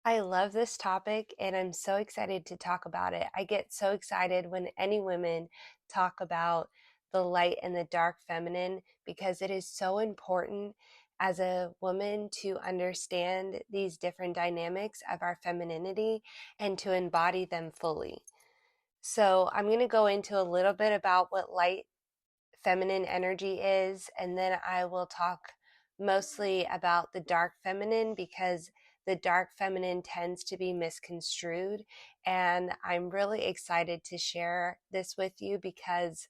I love this topic and I'm so excited to talk about it. I get so excited when any women talk about the light and the dark feminine because it is so important as a woman to understand these different dynamics of our femininity and to embody them fully. So, I'm going to go into a little bit about what light feminine energy is, and then I will talk mostly about the dark feminine because the dark feminine tends to be misconstrued. And I'm really excited to share this with you because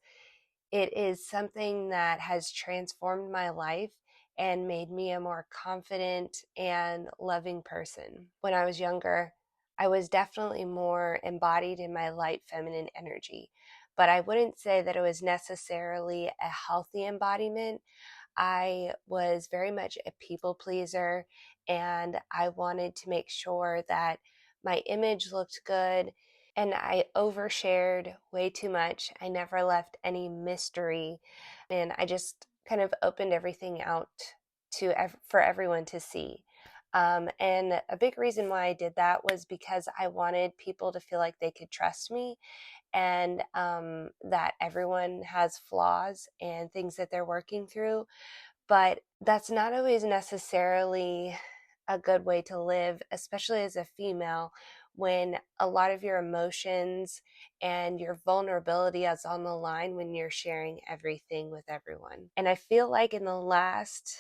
it is something that has transformed my life and made me a more confident and loving person. When I was younger, I was definitely more embodied in my light feminine energy, but I wouldn't say that it was necessarily a healthy embodiment. I was very much a people pleaser, and I wanted to make sure that my image looked good, and I overshared way too much. I never left any mystery, and I just kind of opened everything out for everyone to see. And a big reason why I did that was because I wanted people to feel like they could trust me and that everyone has flaws and things that they're working through, but that's not always necessarily a good way to live, especially as a female, when a lot of your emotions and your vulnerability is on the line when you're sharing everything with everyone. And I feel like in the last,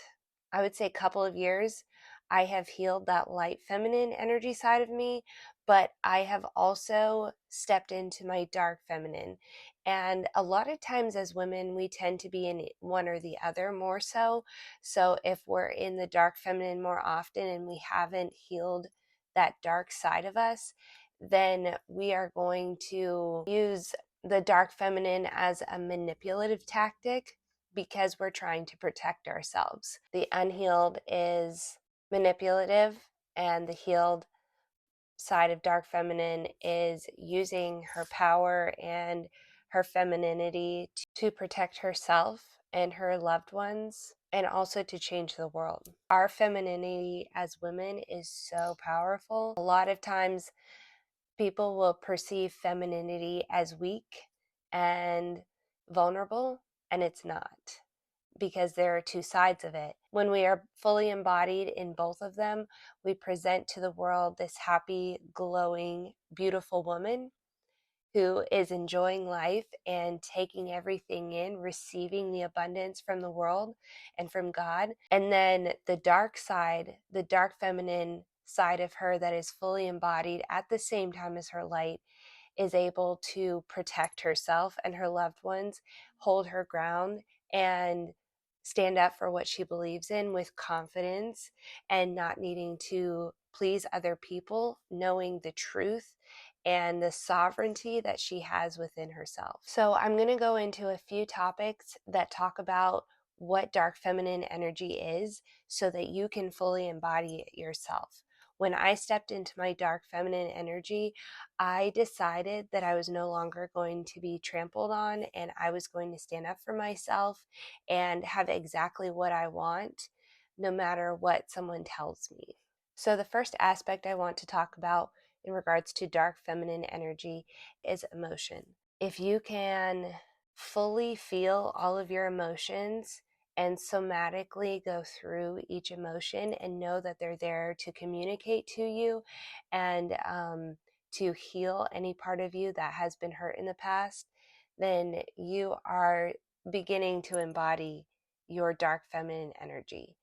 I would say, couple of years, I have healed that light feminine energy side of me, but I have also stepped into my dark feminine. And a lot of times as women, we tend to be in one or the other more so. So if we're in the dark feminine more often and we haven't healed that dark side of us, then we are going to use the dark feminine as a manipulative tactic because we're trying to protect ourselves. The unhealed is manipulative, and the healed side of dark feminine is using her power and her femininity to protect herself and her loved ones and also to change the world. Our femininity as women is so powerful. A lot of times people will perceive femininity as weak and vulnerable, and it's not, because there are two sides of it. When we are fully embodied in both of them, we present to the world this happy, glowing, beautiful woman who is enjoying life and taking everything in, receiving the abundance from the world and from God. And then the dark side, the dark feminine side of her that is fully embodied at the same time as her light, is able to protect herself and her loved ones, hold her ground, and stand up for what she believes in with confidence and not needing to please other people, knowing the truth and the sovereignty that she has within herself. So, I'm going to go into a few topics that talk about what dark feminine energy is so that you can fully embody it yourself. When I stepped into my dark feminine energy, I decided that I was no longer going to be trampled on and I was going to stand up for myself and have exactly what I want, no matter what someone tells me. So, the first aspect I want to talk about in regards to dark feminine energy is emotion. If you can fully feel all of your emotions and somatically go through each emotion and know that they're there to communicate to you and to heal any part of you that has been hurt in the past, then you are beginning to embody your dark feminine energy.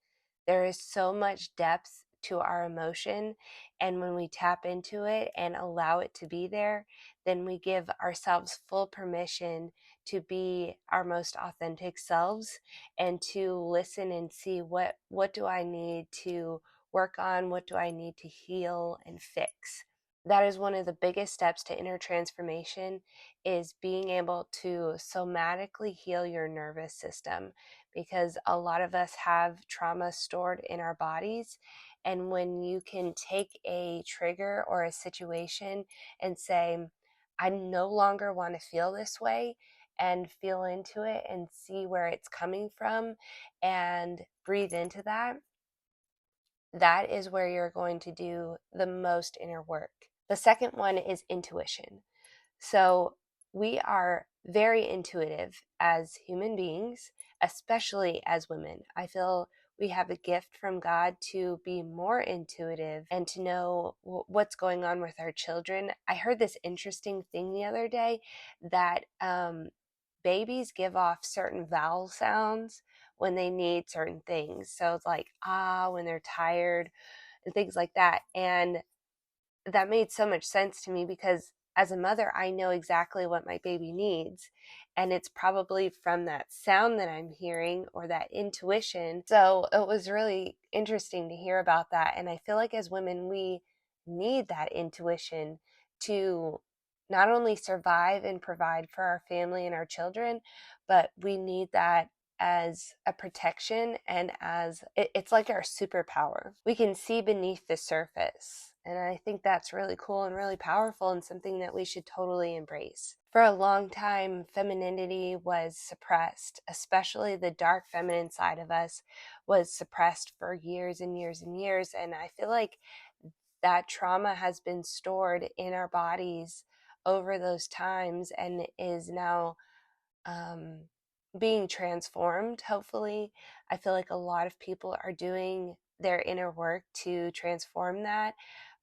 There is so much depth to our emotion, and when we tap into it and allow it to be there, then we give ourselves full permission to be our most authentic selves and to listen and see what do I need to work on, what do I need to heal and fix. That is one of the biggest steps to inner transformation, is being able to somatically heal your nervous system, because a lot of us have trauma stored in our bodies. And when you can take a trigger or a situation and say, I no longer want to feel this way, and feel into it and see where it's coming from and breathe into that, that is where you're going to do the most inner work. The second one is intuition. So we are very intuitive as human beings, especially as women. I feel we have a gift from God to be more intuitive and to know what's going on with our children. I heard this interesting thing the other day that babies give off certain vowel sounds when they need certain things. So it's like, ah, when they're tired and things like that. And that made so much sense to me because as a mother, I know exactly what my baby needs. And it's probably from that sound that I'm hearing or that intuition. So it was really interesting to hear about that. And I feel like as women, we need that intuition to not only survive and provide for our family and our children, but we need that as a protection and as it's like our superpower. We can see beneath the surface. And I think that's really cool and really powerful and something that we should totally embrace. For a long time, femininity was suppressed, especially the dark feminine side of us was suppressed for years and years and years. And I feel like that trauma has been stored in our bodies over those times and is now um, being transformed, hopefully. I feel like a lot of people are doing their inner work to transform that,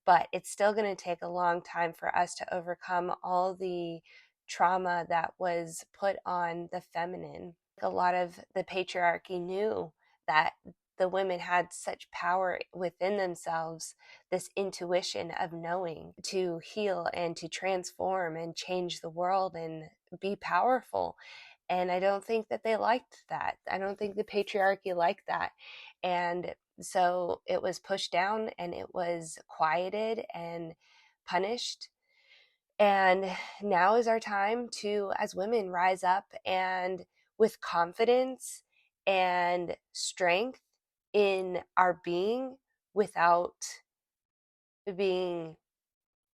but it's still going to take a long time for us to overcome all the trauma that was put on the feminine. A lot of the patriarchy knew that the women had such power within themselves, this intuition of knowing to heal and to transform and change the world and be powerful. And I don't think that they liked that. I don't think the patriarchy liked that. And so it was pushed down and it was quieted and punished. And now is our time to, as women, rise up and with confidence and strength in our being without being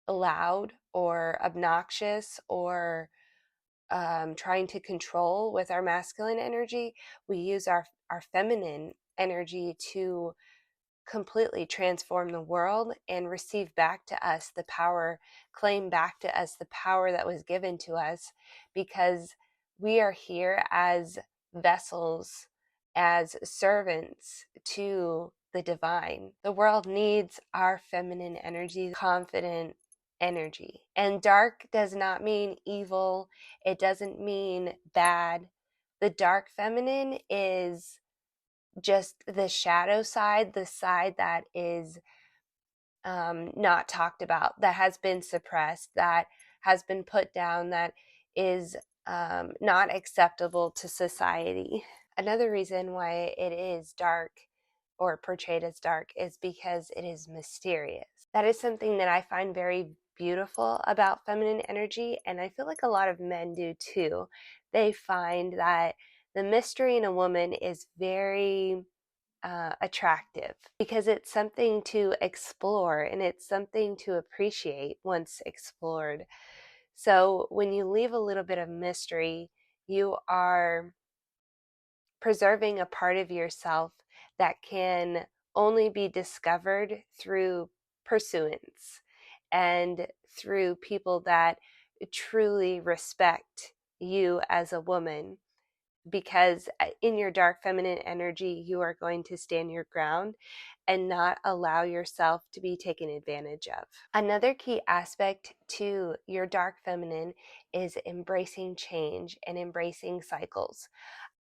loud or obnoxious or trying to control with our masculine energy. We use our feminine energy to completely transform the world and receive back to us the power, claim back to us the power that was given to us, because we are here as vessels, as servants to the divine. The world needs our feminine energy, confident energy. And dark does not mean evil, it doesn't mean bad. The dark feminine is just the shadow side, the side that is not talked about, that has been suppressed, that has been put down, that is not acceptable to society. Another reason why it is dark or portrayed as dark is because it is mysterious. That is something that I find very beautiful about feminine energy, and I feel like a lot of men do too. They find that the mystery in a woman is very attractive because it's something to explore and it's something to appreciate once explored. So when you leave a little bit of mystery, you are preserving a part of yourself that can only be discovered through pursuance and through people that truly respect you as a woman, because in your dark feminine energy, you are going to stand your ground and not allow yourself to be taken advantage of. Another key aspect to your dark feminine is embracing change and embracing cycles.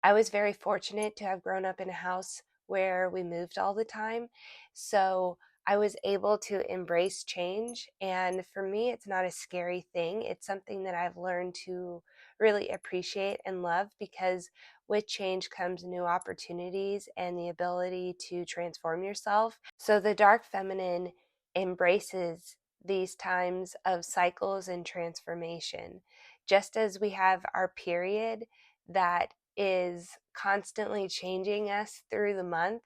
I was very fortunate to have grown up in a house where we moved all the time. So I was able to embrace change. And for me, it's not a scary thing. It's something that I've learned to really appreciate and love, because with change comes new opportunities and the ability to transform yourself. So the dark feminine embraces these times of cycles and transformation. Just as we have our period that is constantly changing us through the month,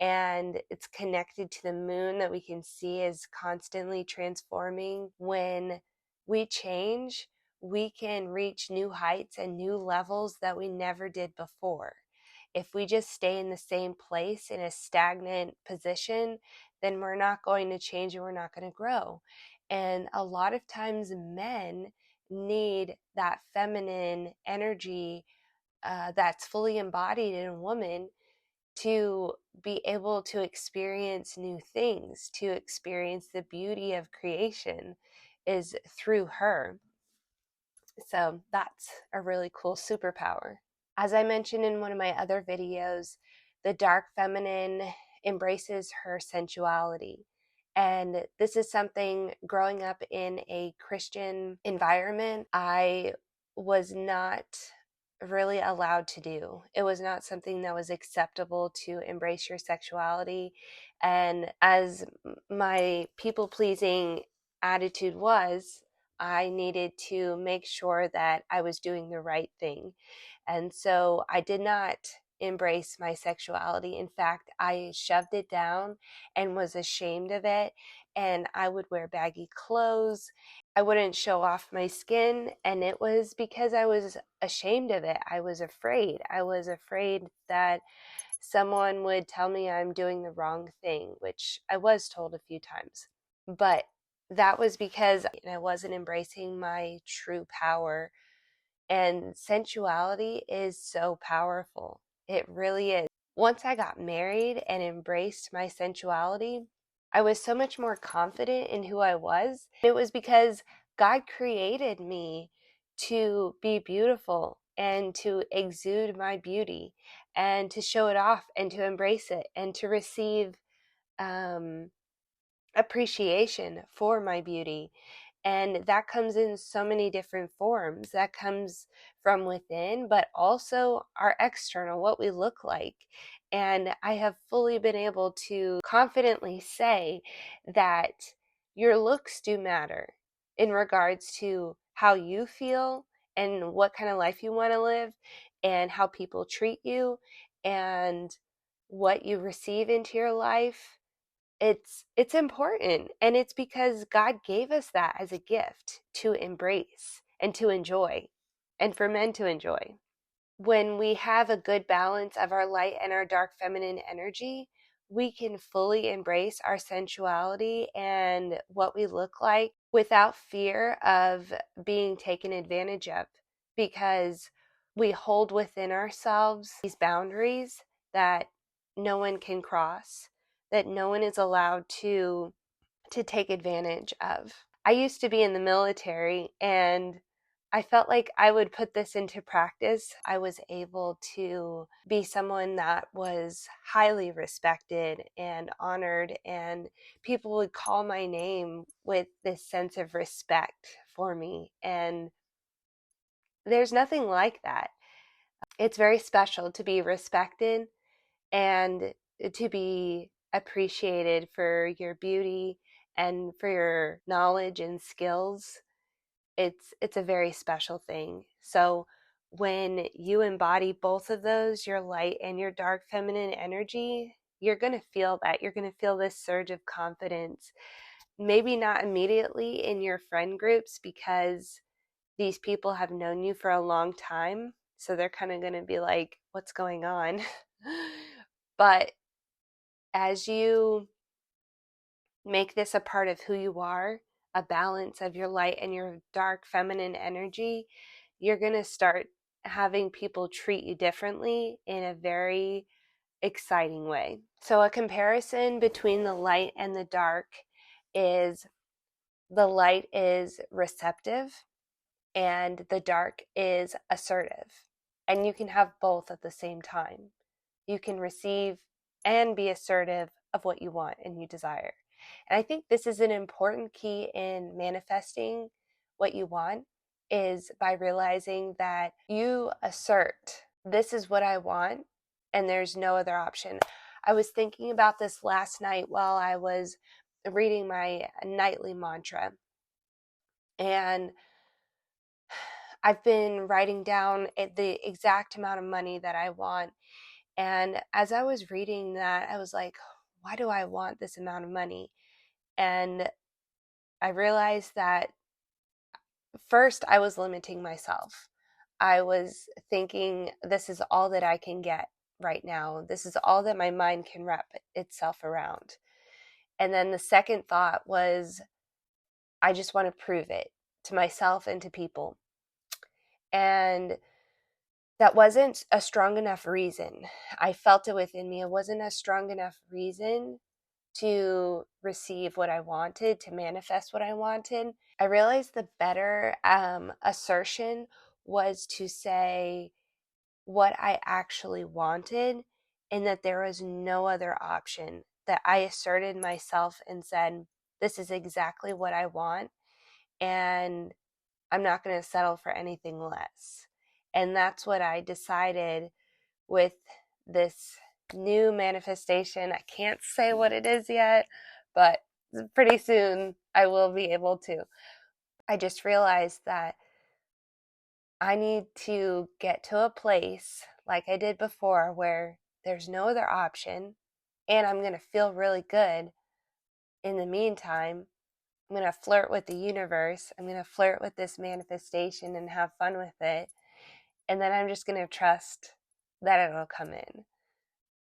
and it's connected to the moon that we can see is constantly transforming. When we change, we can reach new heights and new levels that we never did before. If we just stay in the same place in a stagnant position, then we're not going to change and we're not going to grow. And a lot of times men need that feminine energy that's fully embodied in a woman to be able to experience new things, to experience the beauty of creation is through her. So that's a really cool superpower. As I mentioned in one of my other videos, the dark feminine embraces her sensuality. And this is something growing up in a Christian environment, I was not really allowed to do. It was not something that was acceptable to embrace your sexuality. And as my people pleasing attitude was, I needed to make sure that I was doing the right thing. And so I did not embrace my sexuality. In fact, I shoved it down and was ashamed of it. And I would wear baggy clothes. I wouldn't show off my skin. And it was because I was ashamed of it. I was afraid. I was afraid that someone would tell me I'm doing the wrong thing, which I was told a few times. But that was because I wasn't embracing my true power. And sensuality is so powerful. It really is. Once I got married and embraced my sensuality, I was so much more confident in who I was. It was because God created me to be beautiful and to exude my beauty and to show it off and to embrace it and to receive um, appreciation for my beauty. And that comes in so many different forms. That comes from within, but also our external, what we look like. And I have fully been able to confidently say that your looks do matter in regards to how you feel and what kind of life you want to live and how people treat you and what you receive into your life. It's important, and it's because God gave us that as a gift to embrace and to enjoy, and for men to enjoy. When we have a good balance of our light and our dark feminine energy, we can fully embrace our sensuality and what we look like without fear of being taken advantage of, because we hold within ourselves these boundaries that no one can cross, that no one is allowed to take advantage of. I used to be in the military, and I felt like I would put this into practice. I was able to be someone that was highly respected and honored, and people would call my name with this sense of respect for me. And there's nothing like that. It's very special to be respected and to be appreciated for your beauty and for your knowledge and skills. It's a very special thing. So when you embody both of those, your light and your dark feminine energy, you're going to feel that. You're going to feel this surge of confidence. Maybe not immediately in your friend groups, because these people have known you for a long time. So they're kind of going to be like, what's going on? But as you make this a part of who you are, a balance of your light and your dark feminine energy, you're going to start having people treat you differently in a very exciting way. So, a comparison between the light and the dark is the light is receptive and the dark is assertive. And you can have both at the same time. You can receive and be assertive of what you want and you desire. And I think this is an important key in manifesting what you want, is by realizing that you assert, this is what I want, and there's no other option. I was thinking about this last night while I was reading my nightly mantra. And I've been writing down the exact amount of money that I want. And as I was reading that, I was like, why do I want this amount of money? And I realized that first I was limiting myself. I was thinking, this is all that I can get right now. This is all that my mind can wrap itself around. And then the second thought was, I just want to prove it to myself and to people. And that wasn't a strong enough reason. I felt it within me. It wasn't a strong enough reason to receive what I wanted, to manifest what I wanted. I realized the better assertion was to say what I actually wanted and that there was no other option. That I asserted myself and said, this is exactly what I want, and I'm not going to settle for anything less. And that's what I decided with this new manifestation. I can't say what it is yet, but pretty soon I will be able to. I just realized that I need to get to a place like I did before where there's no other option and I'm going to feel really good. In the meantime, I'm going to flirt with the universe. I'm going to flirt with this manifestation and have fun with it. And then I'm just going to trust that it'll come in.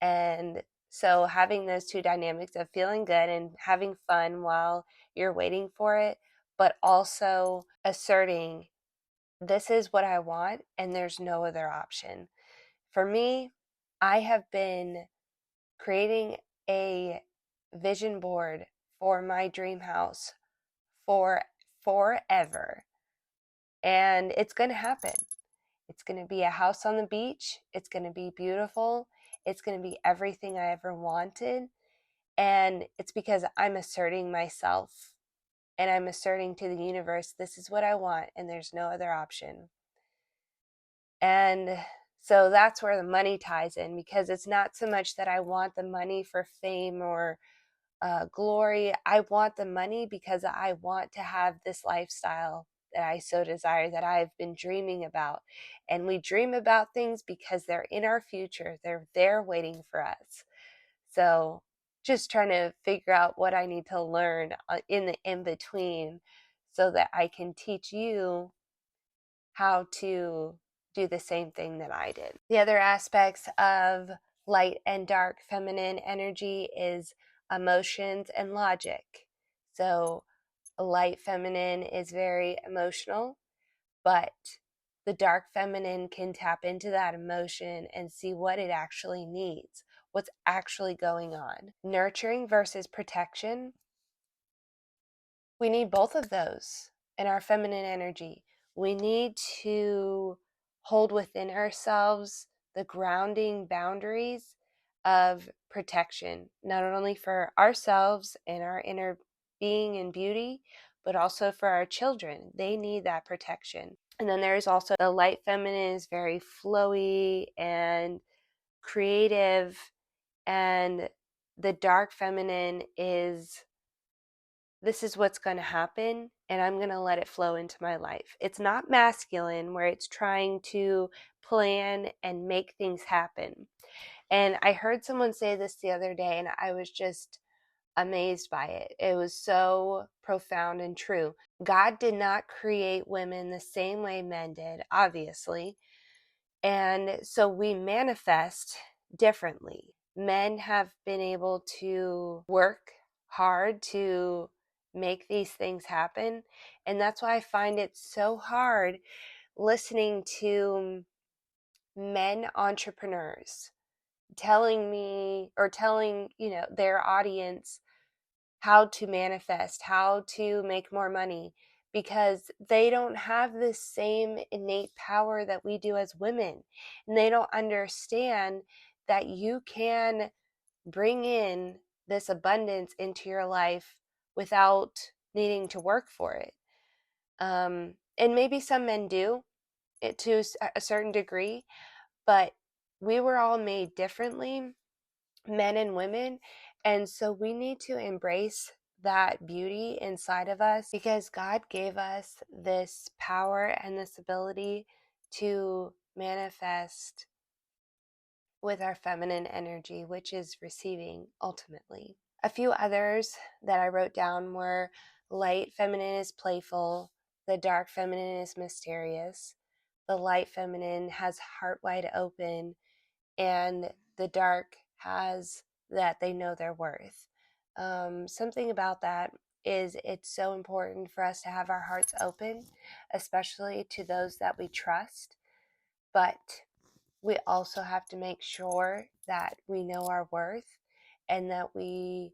And so having those two dynamics of feeling good and having fun while you're waiting for it, but also asserting, this is what I want and there's no other option. For me, I have been creating a vision board for my dream house for forever. And it's going to happen. It's going to be a house on the beach. It's going to be beautiful. It's going to be everything I ever wanted. And it's because I'm asserting myself and I'm asserting to the universe, this is what I want and there's no other option. And so that's where the money ties in, because it's not so much that I want the money for fame or glory. I want the money because I want to have this lifestyle that I so desire, that I've been dreaming about. And we dream about things because they're in our future. They're there waiting for us. So just trying to figure out what I need to learn in the in between so that I can teach you how to do the same thing that I did. The other aspects of light and dark feminine energy is emotions and logic. So light feminine is very emotional, but the dark feminine can tap into that emotion and see what it actually needs, what's actually going on. Nurturing versus protection. We need both of those in our feminine energy. We need to hold within ourselves the grounding boundaries of protection, not only for ourselves and our inner being and beauty, but also for our children. They need that protection. And then there's also the light feminine is very flowy and creative, and the dark feminine is, this is what's going to happen and I'm going to let it flow into my life. It's not masculine where it's trying to plan and make things happen. And I heard someone say this the other day and I was just amazed by it. It was so profound and true. God did not create women the same way men did, obviously. And so we manifest differently. Men have been able to work hard to make these things happen. And that's why I find it so hard listening to men entrepreneurs telling me or telling, their audience how to manifest, how to make more money, because they don't have the same innate power that we do as women. And they don't understand that you can bring in this abundance into your life without needing to work for it. And maybe some men do it to a certain degree, but we were all made differently, men and women. And so we need to embrace that beauty inside of us, because God gave us this power and this ability to manifest with our feminine energy, which is receiving ultimately. A few others that I wrote down were light feminine is playful, the dark feminine is mysterious, the light feminine has heart wide open, and the dark has that they know their worth. Something about that is it's so important for us to have our hearts open, especially to those that we trust. But we also have to make sure that we know our worth and that we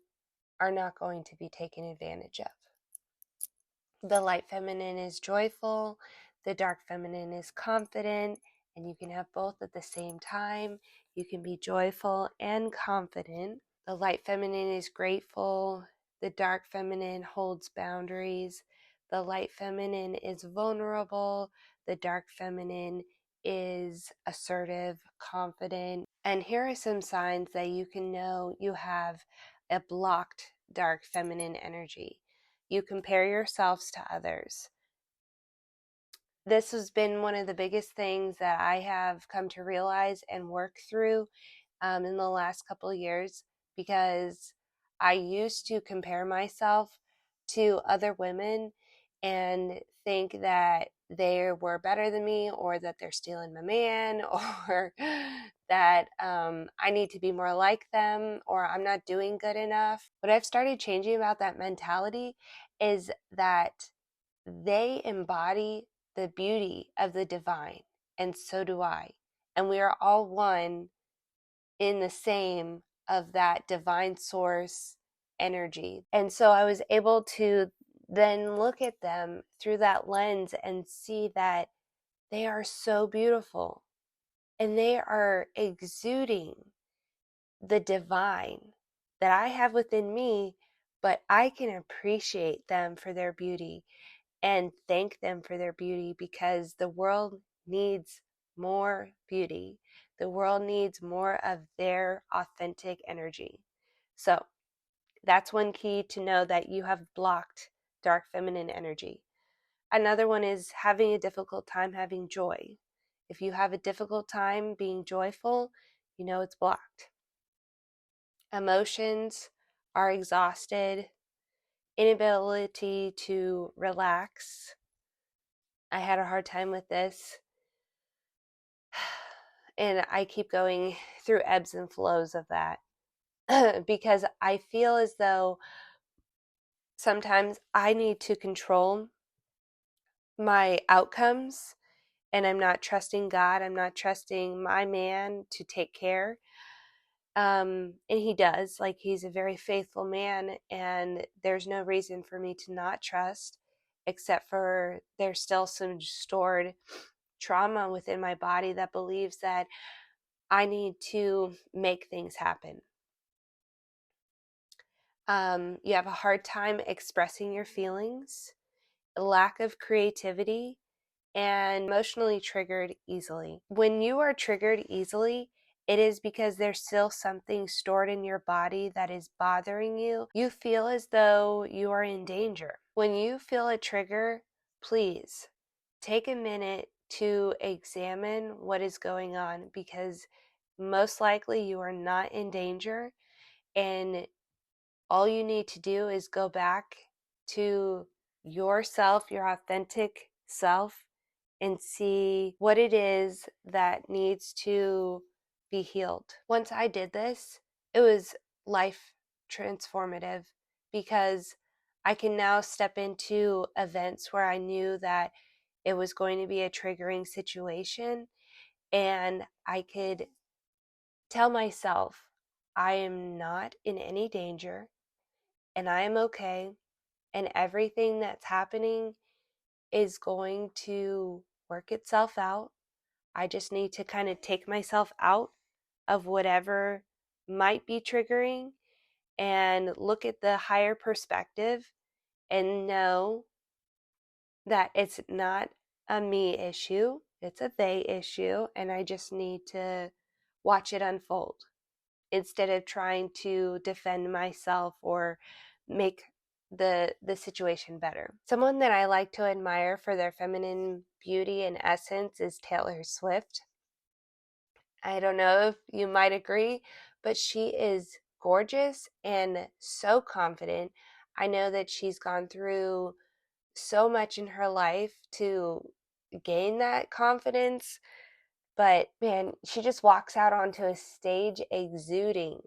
are not going to be taken advantage of. The light feminine is joyful, the dark feminine is confident, and you can have both at the same time. You can be joyful and confident. The light feminine is grateful, the dark feminine holds boundaries. The light feminine is vulnerable, the dark feminine is assertive, confident. And here are some signs that you can know you have a blocked dark feminine energy. You compare yourselves to others. This has been one of the biggest things that I have come to realize and work through in the last couple of years, because I used to compare myself to other women and think that they were better than me, or that they're stealing my man, or that I need to be more like them, or I'm not doing good enough. What I've started changing about that mentality is that they embody the beauty of the divine, and so do I. And we are all one in the same of that divine source energy. And so I was able to then look at them through that lens and see that they are so beautiful and they are exuding the divine that I have within me, but I can appreciate them for their beauty and thank them for their beauty, because the world needs more beauty. The world needs more of their authentic energy. So that's one key to know that you have blocked dark feminine energy. Another one is having a difficult time having joy. If you have a difficult time being joyful, you know it's blocked. Emotions are exhausted, inability to relax. I had a hard time with this, and I keep going through ebbs and flows of that because I feel as though sometimes I need to control my outcomes, and I'm not trusting God. I'm not trusting my man to take care. And he does. Like, he's a very faithful man, and there's no reason for me to not trust, except for there's still some stored trauma within my body that believes that I need to make things happen. You have a hard time expressing your feelings, lack of creativity, and emotionally triggered easily. When you are triggered easily, it is because there's still something stored in your body that is bothering you. You feel as though you are in danger. When you feel a trigger, please take a minute to examine what is going on, because most likely you are not in danger, and all you need to do is go back to yourself, your authentic self, and see what it is that needs to be healed. Once I did this, it was life transformative, because I can now step into events where I knew that it was going to be a triggering situation, and I could tell myself, I am not in any danger, and I am okay, and everything that's happening is going to work itself out. I just need to kind of take myself out of whatever might be triggering and look at the higher perspective and know that it's not a me issue, it's a they issue, and I just need to watch it unfold instead of trying to defend myself or make the situation better. Someone that I like to admire for their feminine beauty and essence is Taylor Swift. I don't know if you might agree, but she is gorgeous and so confident. I know that she's gone through so much in her life to gain that confidence, but man, she just walks out onto a stage exuding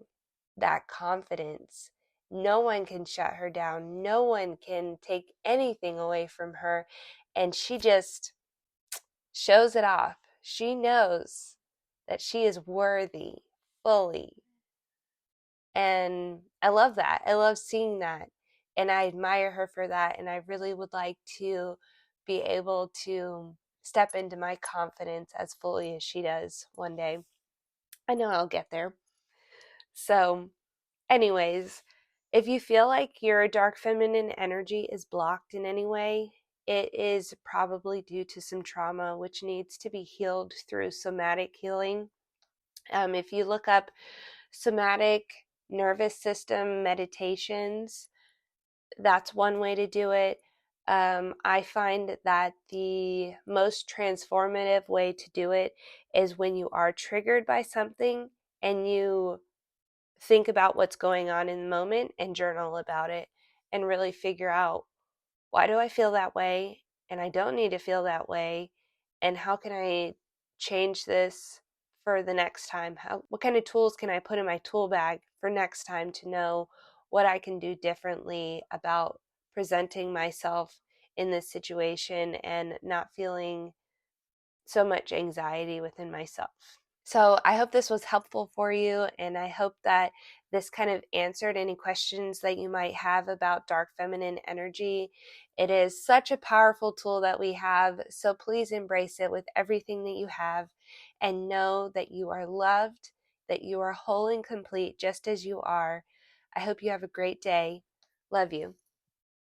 that confidence. No one can shut her down. No one can take anything away from her. And she just shows it off. She knows that she is worthy fully. And I love that. I love seeing that. And I admire her for that. And I really would like to be able to step into my confidence as fully as she does one day. I know I'll get there. So, anyways, if you feel like your dark feminine energy is blocked in any way, it is probably due to some trauma which needs to be healed through somatic healing. If you look up somatic nervous system meditations, that's one way to do it. I find that the most transformative way to do it is when you are triggered by something and you think about what's going on in the moment and journal about it and really figure out, why do I feel that way? And I don't need to feel that way. And how can I change this for the next time? What kind of tools can I put in my tool bag for next time to know what I can do differently about presenting myself in this situation and not feeling so much anxiety within myself? So I hope this was helpful for you, and I hope that this kind of answered any questions that you might have about dark feminine energy. It is such a powerful tool that we have, so please embrace it with everything that you have and know that you are loved, that you are whole and complete just as you are. I hope you have a great day. Love you.